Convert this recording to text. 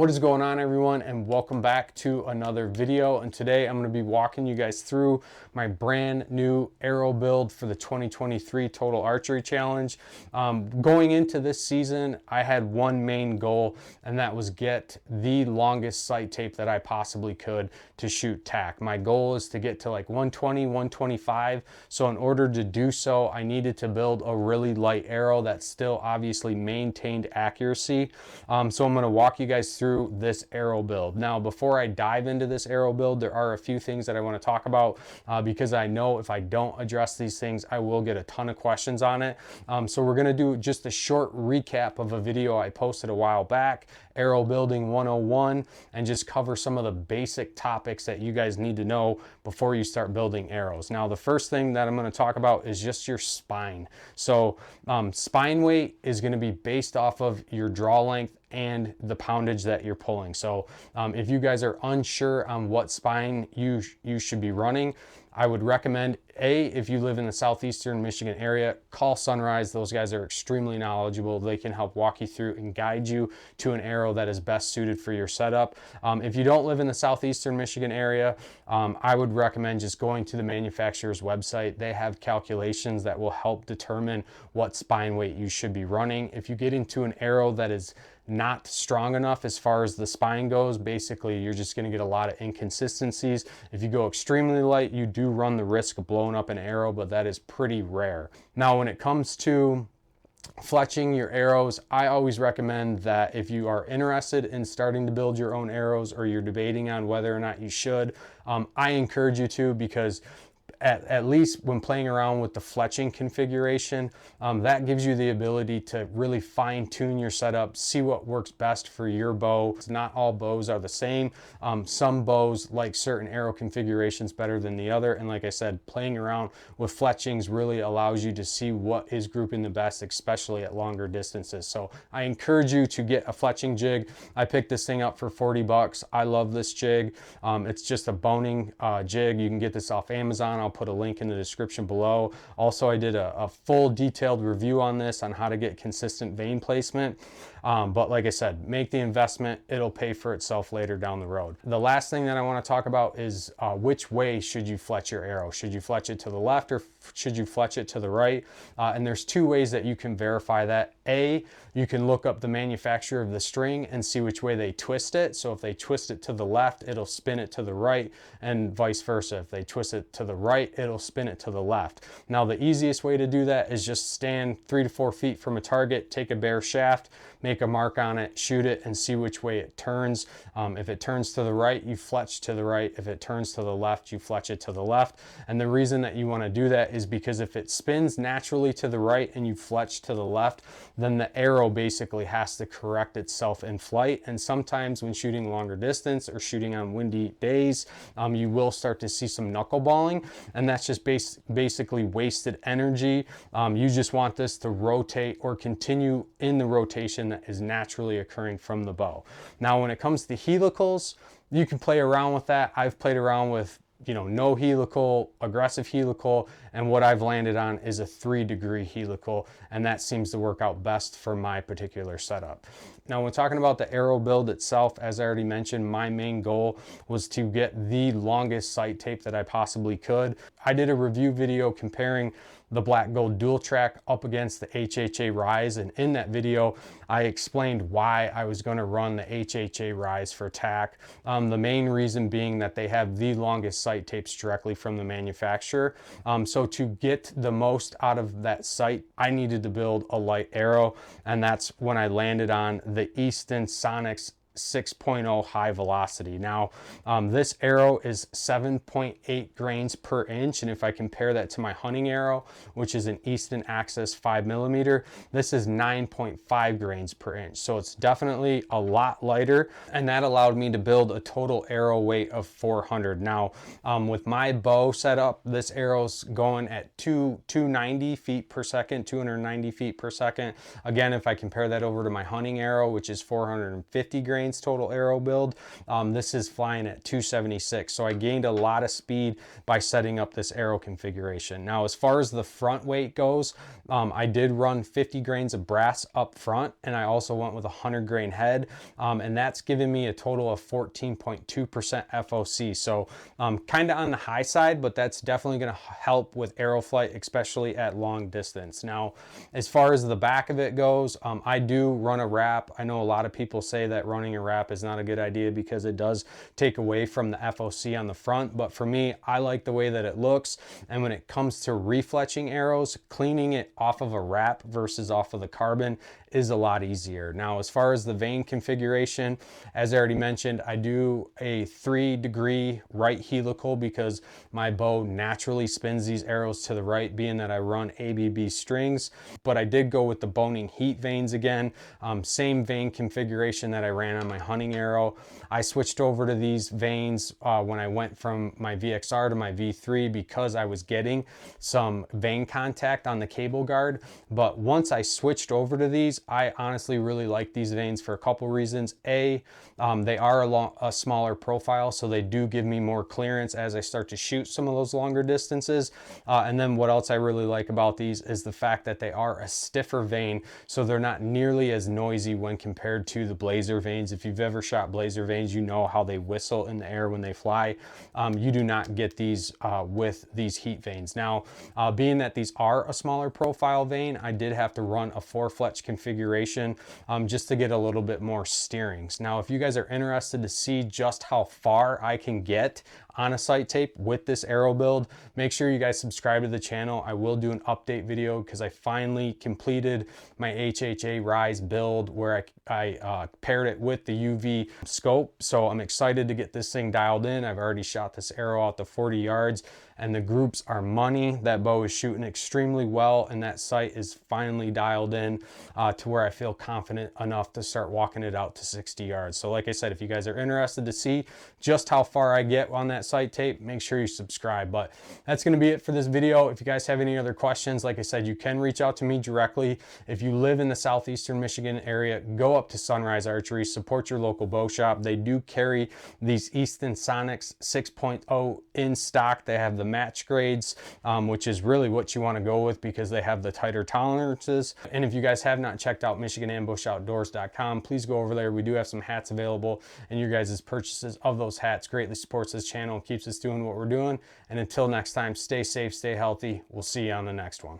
What is going on, everyone, and welcome back to another video. And today I'm going to be walking you guys through my brand new arrow build for the 2023 Total Archery Challenge. Going into this season, I had one main goal, and that was get the longest sight tape that I possibly could to shoot TAC. My goal is to get to like 120, 125. So in order to do so, I needed to build a really light arrow that still obviously maintained accuracy. So I'm going to walk you guys through this arrow build. Now, before I dive into this arrow build, there are a few things that I want to talk about because I know if I don't address these things, I will get a ton of questions on it. So we're going to do just a short recap of a video I posted a while back, Arrow Building 101, and just cover some of the basic topics that you guys need to know before you start building arrows. Now, the first thing that I'm going to talk about is just your spine. So spine weight is going to be based off of your draw length and the poundage that you're pulling. So if you guys are unsure on what spine you should be running, I would recommend, if you live in the southeastern Michigan area, call Sunrise. Those guys are extremely knowledgeable. They can help walk you through and guide you to an arrow that is best suited for your setup. If you don't live in the southeastern Michigan area, I would recommend just going to the manufacturer's website. They have calculations that will help determine what spine weight you should be running. If you get into an arrow that is not strong enough as far as the spine goes, basically you're just going to get a lot of inconsistencies. If you go extremely light, you do run the risk of blowing up an arrow, but that is pretty rare. Now, when it comes to fletching your arrows, I always recommend that if you are interested in starting to build your own arrows, or you're debating on whether or not you should, I encourage you to, because at least when playing around with the fletching configuration, that gives you the ability to really fine tune your setup, see what works best for your bow. Not all bows are the same. Some bows like certain arrow configurations better than the other. And like I said, playing around with fletchings really allows you to see what is grouping the best, especially at longer distances. So I encourage you to get a fletching jig. I picked this thing up for 40 bucks. I love this jig. It's just a boning jig. You can get this off Amazon. I'll put a link in the description below. Also, I did a full detailed review on this on how to get consistent vane placement. But like I said, make the investment. It'll pay for itself later down the road. The last thing that I want to talk about is which way should you fletch your arrow? Should you fletch it to the left, or should you fletch it to the right? And there's two ways that you can verify that. You can look up the manufacturer of the string and see which way they twist it. So if they twist it to the left, it'll spin it to the right, and vice versa. If they twist it to the right, it'll spin it to the left. Now, the easiest way to do that is just stand 3 to 4 feet from a target, take a bare shaft, make a mark on it, shoot it, and see which way it turns. If it turns to the right, you fletch to the right. If it turns to the left, you fletch it to the left. And the reason that you want to do that is because if it spins naturally to the right and you fletch to the left, then the arrow basically has to correct itself in flight. And sometimes when shooting longer distance or shooting on windy days, you will start to see some knuckleballing, and that's just basically wasted energy. You just want this to rotate or continue in the rotation that is naturally occurring from the bow. Now, when it comes to helicals, you can play around with that. I've played around with no helical, aggressive helical, and what I've landed on is a 3-degree helical, and that seems to work out best for my particular setup. Now, when talking about the arrow build itself, as I already mentioned, my main goal was to get the longest sight tape that I possibly could. I did a review video comparing the black gold dual track up against the HHA Ryz, and in that video I explained why I was going to run the HHA Ryz for TAC. The main reason being that they have the longest sight tapes directly from the manufacturer. So to get the most out of that sight, I needed to build a light arrow, and that's when I landed on the Easton Sonics 6.0 high velocity. Now, this arrow is 7.8 grains per inch, and if I compare that to my hunting arrow, which is an Easton Axis 5mm, this is 9.5 grains per inch. So it's definitely a lot lighter, and that allowed me to build a total arrow weight of 400. Now, with my bow setup, this arrow's going at 290 feet per second, 290 feet per second. Again, if I compare that over to my hunting arrow, which is 450 grains vanes Total Arrow Build. This is flying at 276. So I gained a lot of speed by setting up this arrow configuration. Now, as far as the front weight goes, I did run 50 grains of brass up front, and I also went with a 100 grain head, and that's giving me a total of 14.2% FOC. So kind of on the high side, but that's definitely going to help with arrow flight, especially at long distance. Now, as far as the back of it goes, I do run a wrap. I know a lot of people say that running a wrap is not a good idea because it does take away from the FOC on the front, but for me, I like the way that it looks. And when it comes to refletching arrows, cleaning it off of a wrap versus off of the carbon is a lot easier. Now, as far as the vane configuration, as I already mentioned, I do a 3-degree right helical because my bow naturally spins these arrows to the right, being that I run ABB strings. But I did go with the boning heat vanes again. Same vane configuration that I ran on my hunting arrow. I switched over to these vanes when I went from my VXR to my V3 because I was getting some vane contact on the cable guard. But once I switched over to these, I honestly really like these vanes for a couple reasons. A, they are a smaller profile, so they do give me more clearance as I start to shoot some of those longer distances. And then what else I really like about these is the fact that they are a stiffer vane, so they're not nearly as noisy when compared to the blazer vanes. If you've ever shot blazer vanes, you know how they whistle in the air when they fly. You do not get these with these heat vanes. Now, being that these are a smaller profile vane, I did have to run a 4-fletch configuration just to get a little bit more steerings. Now, if you guys are interested to see just how far I can get on a sight tape with this arrow build, make sure you guys subscribe to the channel. I will do an update video because I finally completed my HHA Ryz build where I paired it with the UV scope. So I'm excited to get this thing dialed in. I've already shot this arrow out to 40 yards and the groups are money. That bow is shooting extremely well and that sight is finally dialed in to where I feel confident enough to start walking it out to 60 yards. So like I said, if you guys are interested to see just how far I get on that sight tape, make sure you subscribe. But that's going to be it for this video. If you guys have any other questions, like I said, you can reach out to me directly. If you live in the southeastern Michigan area, go up to Sunrise Archery, support your local bow shop. They do carry these Easton Sonics 6.0 in stock. They have the match grades, which is really what you want to go with because they have the tighter tolerances. And if you guys have not checked out MichiganAmbushOutdoors.com, please go over there. We do have some hats available, and your guys' purchases of those hats greatly supports this channel and keeps us doing what we're doing. And until next time, stay safe, stay healthy. We'll see you on the next one.